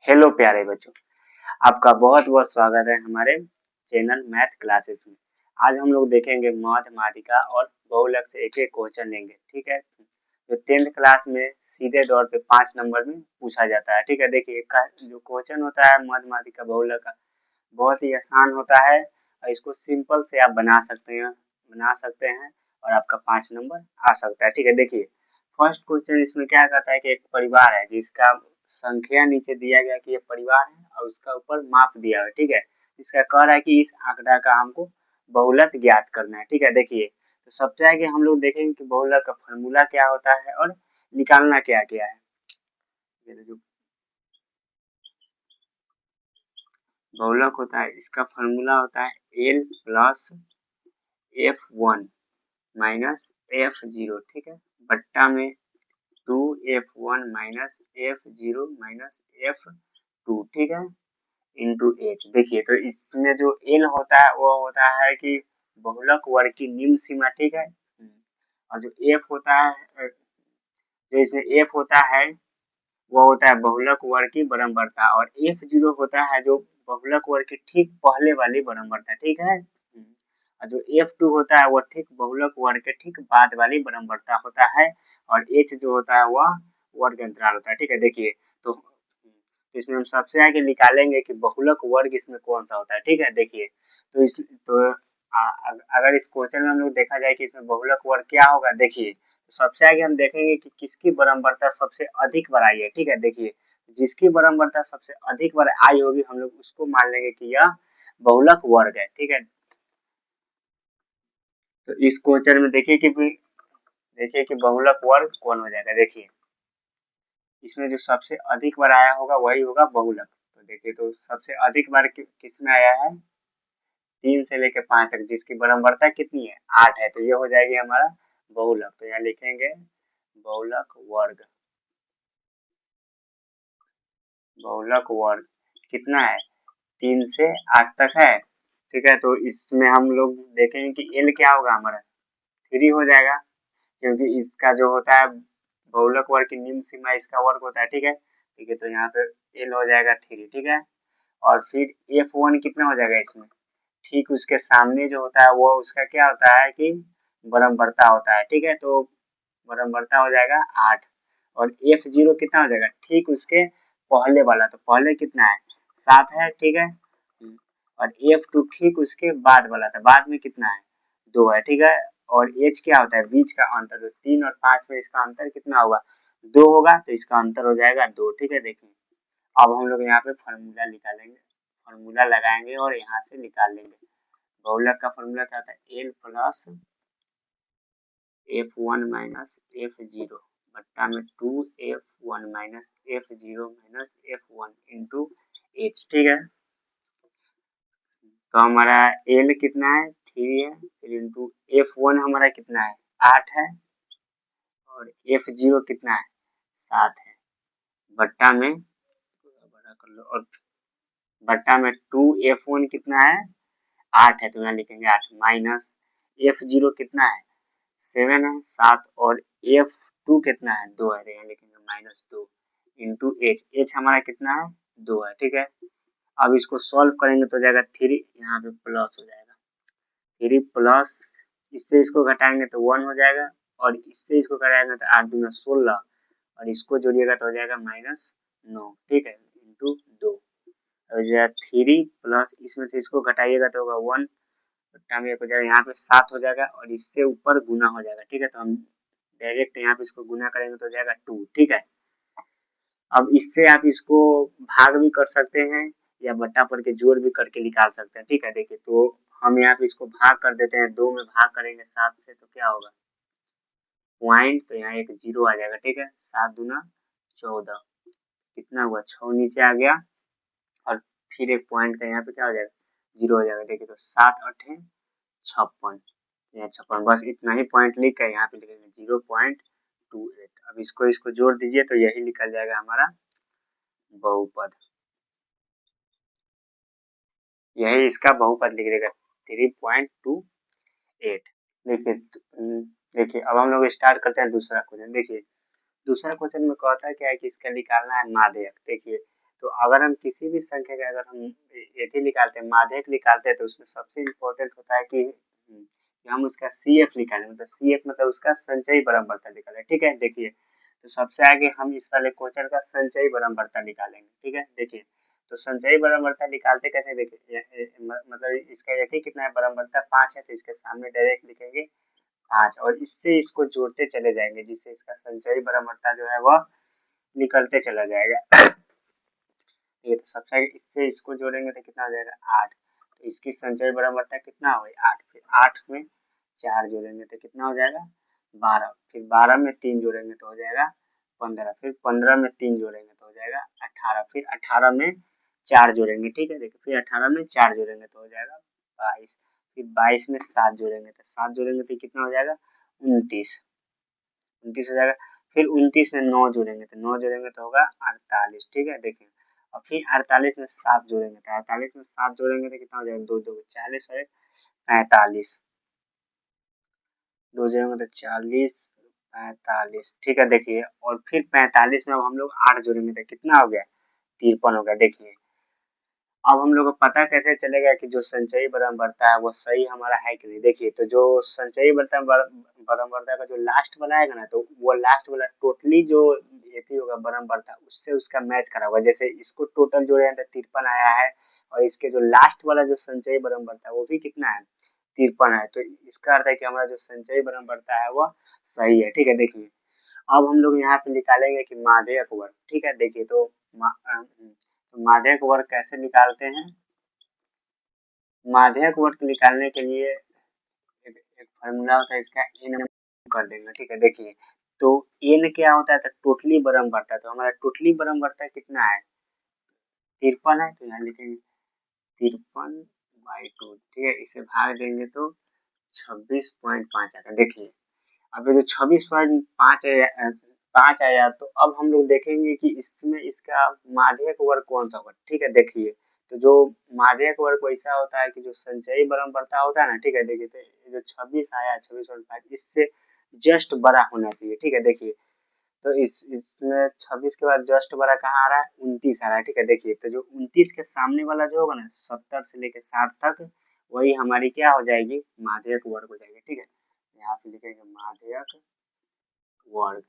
Hello प्यारे बच्चों, आपका बहुत बहुत स्वागत है हमारे चैनल मैथ क्लासेस में। आज हम लोग देखेंगे माध्यमातिका और बहुलक से एक एक क्वेश्चन लेंगे। ठीक है, जो 10th क्लास में सीधे तौर पे 5 नंबर में पूछा जाता है। ठीक है, देखिए जो क्वेश्चन होता है माध्यमातिका बहुलक का बहुत ही आसान होता है और इसको सिंपल से आप बना सकते हैं और आपका 5 नंबर आ सकता है। ठीक है, देखिए फर्स्ट क्वेश्चन इसमें क्या कहता है कि एक परिवार है जिसका संख्या नीचे दिया गया कि ये परिवार है और उसका ऊपर माप दिया है। ठीक है, इसका कह रहा है कि इस आंकड़ा का हमको बहुलक ज्ञात करना है। ठीक है, देखिए तो सबसे आगे हम लोग देखेंगे कि बहुलक का फॉर्मूला क्या होता है और निकालना क्या क्या है। जो बहुलक होता है इसका फॉर्मूला होता है L plus F1 minus F0। ठीक है, बट्टा में 2F1 minus F0 minus F2। ठीक है, इंटू एच। देखिए तो इसमें जो एल होता है वो होता है कि बहुलक वर्ग की निम्न सीमा। ठीक है, और जो एफ होता है, जो इसमें एफ होता है वो होता है बहुलक वर्ग की बराबरता और F0 होता है जो बहुलक वर्ग के ठीक पहले वाली बराबरता। ठीक है, और जो F2 होता है वो ठीक बहुलक वर्ग के ठीक बाद वाली बराबरता होता है और H जो होता है वह वर्ग अंतराल होता है। ठीक है, देखिए तो इसमें हम सबसे आगे निकालेंगे कि बहुलक वर्ग इसमें कौन सा होता है। ठीक है, देखिए तो अगर इस क्वेश्चन में हम लोग देखा जाए कि इसमें बहुलक वर्ग क्या होगा, देखिए तो सबसे आगे हम देखेंगे कि किसकी बराबरता सबसे अधिक बार आई है। ठीक है, देखिए जिसकी बराबरता सबसे अधिक बार आई होगी हम लोग उसको मान लेंगे कि यह बहुलक वर्ग है। ठीक है, तो इस क्वेश्चन में देखिए कि बहुलक वर्ग कौन हो जाएगा। देखिए इसमें जो सबसे अधिक बार आया होगा वही होगा बहुलक। तो देखिए तो सबसे अधिक बार किस में आया है 3 से लेकर 5 तक, जिसकी बराबरता कितनी है 8 है। तो ये हो जाएगी हमारा बहुलक। तो यहाँ लिखेंगे बहुलक वर्ग। बहुलक वर्ग कितना है 3 से 8 तक है। ठीक है, तो इसमें हम लोग देखेंगे कि एल क्या होगा हमारा 3 हो जाएगा, क्योंकि इसका जो होता है बहुलक वर्ग की निम्न सीमा इसका वर्ग होता है। ठीक है, ठीक है, तो यहाँ पे एल हो जाएगा 3। ठीक है, और फिर F1 कितना हो जाएगा इसमें ठीक उसके सामने जो होता है वो उसका क्या होता है कि बराबरता होता है। ठीक है, तो बराबरता हो जाएगा 8 और F0 कितना हो जाएगा ठीक उसके पहले वाला। तो पहले कितना है 7 है। ठीक है, और F2 ठीक उसके बाद वाला था, बाद में कितना है 2 है। ठीक है, और H क्या होता है बीच का अंतर। तो 3 और 5 में इसका अंतर कितना होगा 2 होगा, तो इसका अंतर हो जाएगा 2। ठीक है, देखिए अब हम लोग यहाँ पे फॉर्मूला निकालेंगे, फॉर्मूला लगाएंगे और यहाँ से निकाल लेंगे। बहुलक का फॉर्मूला क्या होता है L plus F1 minus F0 बट्टा में 2F1 minus F0 minus F1 into H. ठीक है, तो हमारा एल कितना है 3 है, फिर इंटू F1 हमारा कितना है 8 है और F0 कितना है 7 है, बट्टा में बड़ा कर लो और बट्टा में 2F1 कितना है 8 है, तो यहाँ लिखेंगे 8 माइनस F0 कितना है 7 है 7 और F2 कितना है 2 है, तो यहाँ लिखेंगे -2 इंटू एच हमारा कितना है 2 है। ठीक है, अब इसको सॉल्व करेंगे तो जाएगा 3, यहाँ पे प्लस हो जाएगा 3 प्लस इससे इसको घटाएंगे तो 1 हो जाएगा और इससे इसको घटाएंगे तो 8 दूना 16 और इसको जोड़िएगा तो हो जाएगा -9। ठीक है, इंटू 2 हो जाएगा 3 प्लस इसमें से इसको घटाइएगा तो होगा 1 बट्टा में 1 हो जाएगा, यहाँ पे 7 हो जाएगा और इससे ऊपर गुना हो जाएगा। ठीक है, तो हम डायरेक्ट यहाँ पे इसको गुना करेंगे तो हो जाएगा 2। ठीक है, अब इससे आप इसको भाग भी कर सकते हैं या बट्टा पर के जोड़ भी करके निकाल सकते हैं। ठीक है, देखिए तो हम यहाँ पे इसको भाग कर देते हैं, 2 में भाग करेंगे 7 से तो क्या होगा पॉइंट, तो यहाँ एक 0 आ जाएगा। ठीक है, 7 दूना 14 कितना हुआ 6 नीचे आ गया और फिर एक पॉइंट का यहाँ पे क्या हो जाएगा 0 हो जाएगा। देखिए तो 7 8 56, यहाँ 56, बस इतना ही पॉइंट लिख कर यहाँ पे लिखेंगे 0.28। अब इसको इसको जोड़ दीजिए तो यही निकल जाएगा हमारा बहुपद, यही इसका बहुपद लिख देगा 3.28। देखिए देखिए अब हम लोग स्टार्ट करते हैं दूसरा क्वेश्चन। देखिए दूसरा क्वेश्चन में कहता है क्या है कि इसका निकालना है माध्यक। देखिए तो अगर हम किसी भी संख्या का अगर हम एथी निकालते हैं, माध्यक निकालते हैं, तो उसमें सबसे इम्पोर्टेंट होता है कि हम उसका CF निकालें, मतलब CF मतलब उसका संचयी बराबरता निकालें। ठीक है, देखिए तो सबसे आगे हम इस वाले क्वेश्चन का संचयी बराबरता निकालेंगे। ठीक है, देखिए तो संचयी बराबरता निकालते कैसे, देखिए मतलब इसका एथी कितना है, बराबरता 5 है, तो इसके सामने डायरेक्ट लिखेंगे 5 और इससे इसको जोड़ते चले जाएंगे, जिससे इसका संचयी बराबरता जो है वह निकलते चला जाएगा। ये तो सबसे आगे इससे इसको जोड़ेंगे तो कितना हो जाएगा 8, तो इसकी संचयी बराबरता कितना हो गई 8, फिर 8 में 4 जोड़ेंगे तो कितना हो जाएगा 12, फिर 12 में 3 जोड़ेंगे तो हो जाएगा 15, फिर 15 में 3 जोड़ेंगे तो हो जाएगा 18, फिर 18 में 4 जोड़ेंगे। ठीक है, देखिए फिर 18 में 4 जोड़ेंगे तो हो जाएगा 22, फिर 22 में 7 जोड़ेंगे तो 7 जोड़ेंगे तो कितना हो जाएगा 29, 29 हो जाएगा, फिर 29 में 9 जोड़ेंगे तो 9 जोड़ेंगे तो होगा 48। ठीक है, देखिए और फिर 48 में 7 जोड़ेंगे तो 48 में 7 जोड़ेंगे तो कितना हो जाएगा 2 2 40 और 45, 2 जोड़ेंगे तो 40 45। ठीक है, देखिए और फिर 45 में अब हम लोग 8 जोड़ेंगे तो कितना हो गया 53 हो गया। देखिए अब हम लोग को पता कैसे चलेगा कि जो संचयी बराबरता है वो सही हमारा है कि नहीं। देखिए तो जो संचयी बराबरता का जो लास्ट वाला आएगा ना, तो वो लास्ट वाला टोटली जो ये होगा बराबरता उससे उसका मैच करा होगा। जैसे इसको टोटल जोड़े हैं तो 53 आया है, और इसके जो लास्ट वाला जो संचयी बराबरता है वो भी कितना है 53 है, तो इसका अर्थ है कि हमारा जो संचयी बराबरता है वह सही है। ठीक है, देखिए अब हम लोग यहाँ पे निकालेंगे कि माध्यक वर्ग। ठीक है, देखिए तो माध्यक वर्ग कैसे निकालते हैं, माध्यक वर्ग निकालने के लिए एक फॉर्मूला होता है, इसका n कर देंगे। ठीक है, देखिए तो n क्या होता है, तो टोटली बराबरता, तो हमारा टोटली बराबरता कितना है 53 है, तो यहाँ लिखेंगे 53/2। ठीक है, इसे भाग देंगे तो 26.5 आता है। देखिए अब ये जो 26.5 आया, तो अब हम लोग देखेंगे कि इसमें इसका माध्यक वर्ग कौन सा होगा। ठीक है, देखिए तो जो माध्यक वर्ग वैसा होता है कि जो संचयी बराबरता होता है ना। ठीक है, देखिए तो ये जो 26 आया 26.5 इससे जस्ट बड़ा होना चाहिए। ठीक है, देखिए तो इसमें 26 के बाद जस्ट बड़ा कहाँ आ रहा है 29 आ रहा है। ठीक है, देखिए तो जो 29 के सामने वाला जो होगा ना 70 से लेके 60 तक, वही हमारी क्या हो जाएगी माध्यक वर्ग हो जाएगी। ठीक है, यहाँ पे लिखेंगे माध्यक वर्ग,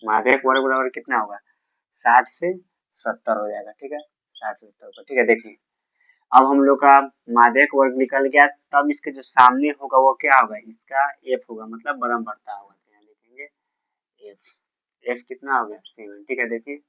माध्यक वर्ग बराबर कितना होगा 60 से 70 हो जाएगा। ठीक है, 60 से 70 का। ठीक है, देखिए अब हम लोग का माध्यक वर्ग निकल गया, तब इसके जो सामने होगा वो क्या होगा, इसका f होगा, मतलब बराबरता होगा। तो यहाँ लिखेंगे f, f कितना हो गया 7। ठीक है, देखिए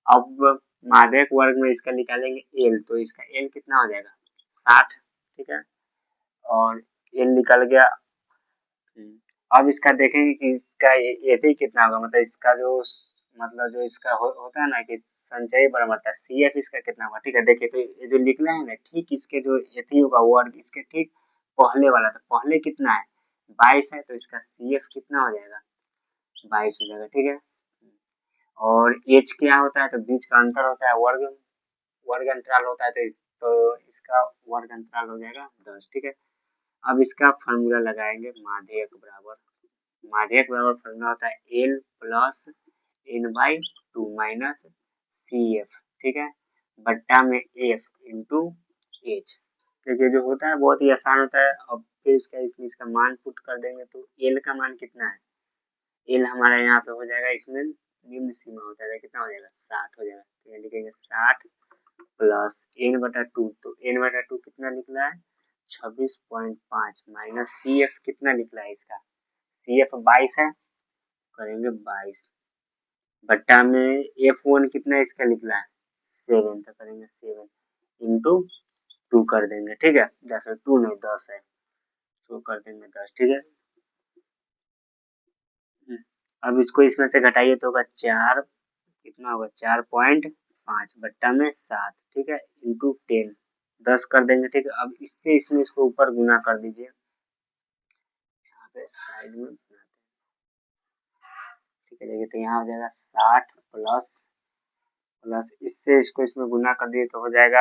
अब माध्यक वर्ग में इसका निकालेंगे l, तो इसका l कितना हो जाएगा 60। ठीक है, और l निकल गया। अब इसका देखेंगे कि इसका एथी कितना होगा, मतलब इसका जो मतलब जो इसका होता है ना कि संचयी बराबरता CF इसका कितना होगा। ठीक है, देखिए तो ये जो लिखना है ना ठीक इसके जो एथी होगा वर्ग इसके ठीक पहले वाला, तो पहले कितना है 22 है, तो इसका CF कितना हो जाएगा 22 हो जाएगा। ठीक है, और एच क्या होता है, तो बीच का अंतर होता है वर्ग, वर्ग अंतराल होता है, तो इसका वर्ग अंतराल हो जाएगा 10। ठीक है, अब इसका फॉर्मूला लगाएंगे माध्यक बराबर, माध्यक बराबर फॉर्मूला होता है L plus n/2 minus CF। ठीक है, बट्टा में F इंटू H। देखिए जो होता है बहुत ही आसान होता है। अब फिर इसका मान पुट कर देंगे तो L का मान कितना है, L हमारा यहाँ पे हो जाएगा, इसमें निम्न सीमा होता है कितना हो जाएगा 60 हो जाएगा। तो यहाँ लिखेंगे 60 प्लस n/2, तो n/2 कितना निकला है 26.5 माइनस CF कितना निकला है, इसका CF 22 है, करेंगे 22 बट्टा में F1 कितना इसका निकला है 7, तो करेंगे 7 इंटू 2 कर देंगे। ठीक है, 10 2 नहीं 10 है, तो कर देंगे 10। ठीक है, अब इसको इसमें से घटाइए तो होगा 4, कितना होगा 4.5 बट्टा में 7। ठीक है, इंटू 10 10 कर देंगे। ठीक है, अब इससे इसमें इसको ऊपर गुना कर दीजिए, यहाँ पे साइड में बनाते हैं। ठीक है, देखिए तो यहाँ हो जाएगा 60 प्लस प्लस इससे इसको इसमें गुना कर दिए तो हो जाएगा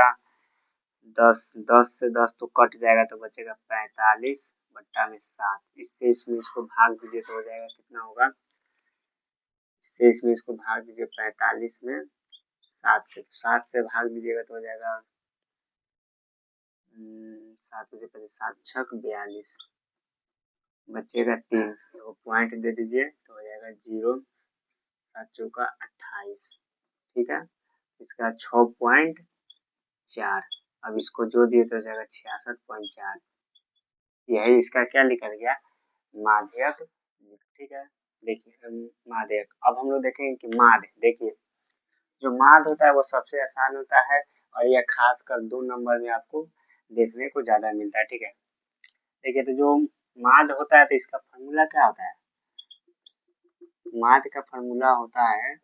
10, 10 से 10 तो कट जाएगा, तो बचेगा 45 बट्टा में 7। इससे इसमें इसको भाग दीजिए तो हो जाएगा कितना होगा, इससे इसमें इसको भाग दीजिए 45 में 7 से भाग दीजिएगा तो हो जाएगा 7 बजे पहले 7 छक 42 बचेगा 3, तो पॉइंट दे दीजिए तो हो जाएगा 0 7 चौका 28। ठीक है, इसका 6.4। अब इसको जोड़ दिए तो हो जाएगा 66.4। यही इसका क्या निकल गया, माध्यक। ठीक है, देखिए माध्यक। अब हम लोग देखेंगे कि माध्य। देखिए जो माध्य होता है वो सबसे आसान होता है और यह खासकर 2 नंबर में आपको देखने को ज्यादा मिलता है। ठीक है, देखिए तो जो माध्य होता है तो इसका फॉर्मूला क्या होता है, माध्य का फॉर्मूला होता है,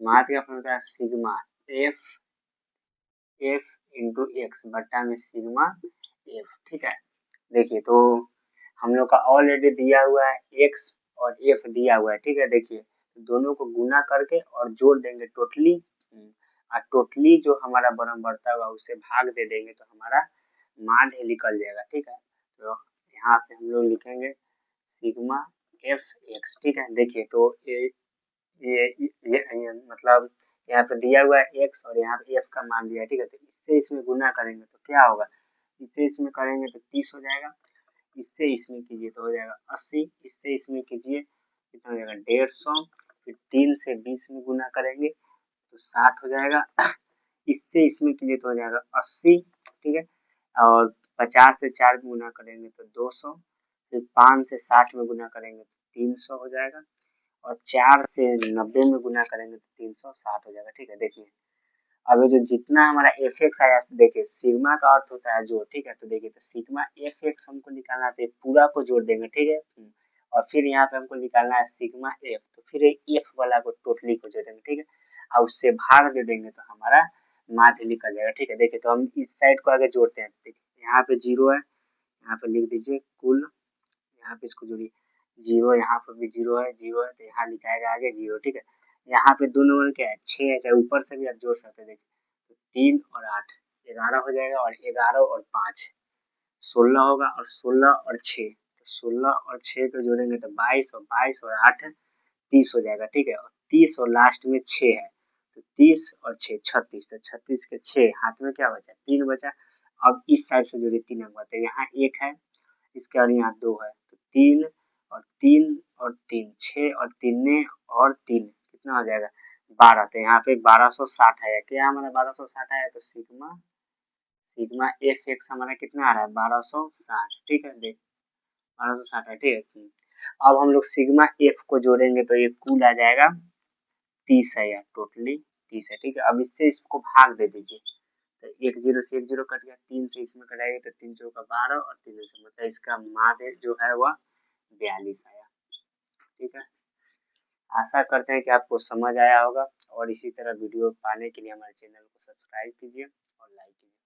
माध्य का फॉर्मूला है सिग्मा एफ इंटू एक्स बट्टा में सिग्मा एफ। ठीक है, देखिए तो हम लोग का ऑलरेडी दिया हुआ है एक्स और एफ दिया हुआ है। ठीक है, देखिए दोनों को गुना करके और जोड़ देंगे टोटली, और टोटली जो हमारा बरम बढ़ता हुआ उसे भाग दे देंगे तो हमारा माध्य निकल जाएगा। ठीक है, तो यहाँ पे हम लोग लिखेंगे सिग्मा एफ एक्स। ठीक है, देखिए तो ये मतलब यहाँ पे दिया हुआ है एक्स और यहाँ पे एफ का मान दिया है। ठीक है, तो इससे इसमें गुना करेंगे तो क्या होगा, इससे इसमें करेंगे तो 30 हो जाएगा, इससे इसमें कीजिए तो हो जाएगा 80, इससे इसमें कीजिए कितना हो जाएगा 150, फिर 3 से 20 में गुना करेंगे तो 60 हो जाएगा, इससे इसमें कीजिए तो हो जाएगा 80। ठीक है, और 50 से 4 में गुना करेंगे तो 200, फिर 5 से 60 में गुना करेंगे तो 300 हो जाएगा, और 4 से 90 में गुना करेंगे तो 360 हो जाएगा। ठीक है, देखिए अब जो जितना हमारा एफ एक्स आया, देखिए सिग्मा का अर्थ होता है जोड़। ठीक है, तो देखिए तो सिग्मा एफ एक्स हमको निकालना है तो पूरा को जोड़ देंगे। ठीक है, और फिर यहाँ पे हमको निकालना है सिग्मा एफ, तो फिर एफ वाला को टोटली को जोड़ देंगे। ठीक है, और उससे भाग दे देंगे तो हमारा माध्य निकल जाएगा। ठीक है, देखिए तो हम इस साइड को आगे जोड़ते हैं। देखिए यहाँ पे 0 है, यहाँ पे लिख दीजिए कुल, यहाँ पे इसको जोड़िए 0, यहाँ पर भी 0 है, 0 है तो यहाँ लिखाएगा आगे 0। ठीक है, यहाँ पे दो नंबर क्या है 6 है, चाहे ऊपर से भी आप जोड़ सकते हैं। देखिए तो 3 और 8 11 हो जाएगा, और 11 और 5 16 होगा, और 16 और 6 तो 16 और 6 को जोड़ेंगे तो 22, और 22 और 8 30 हो जाएगा। ठीक है, और 30 और लास्ट में 6 है तो 30 और 6 36, तो 36 के 6 हाथ में क्या बचा 3 बचा। अब इस साइड से जोड़िए 3 नंबर, तो यहाँ 1 है, इसके और यहाँ 2 है तो 3 और 3 और 3 6 और 3 और 3 कितना हो जाएगा 12, तो यहाँ पे 1260 है। क्या हमारा 1260 आया, तो सिग्मा सिग्मा एफ एक्स हमारा कितना आ रहा है 1260। ठीक है, देख 1260 है। ठीक है, अब हम लोग सिग्मा एफ को जोड़ेंगे तो ये कुल आ जाएगा 30 है, यार टोटली 30 है। ठीक है, अब इससे इसको भाग दे दीजिए तो 1 0 से 1 0 कट गया, 3 से इसमें कटाएंगे तो 3 चौका 12, और 3 से मतलब इसका माध्य जो है वह 42 आया। ठीक है, आशा करते हैं कि आपको समझ आया होगा, और इसी तरह वीडियो पाने के लिए हमारे चैनल को सब्सक्राइब कीजिए और लाइक कीजिए।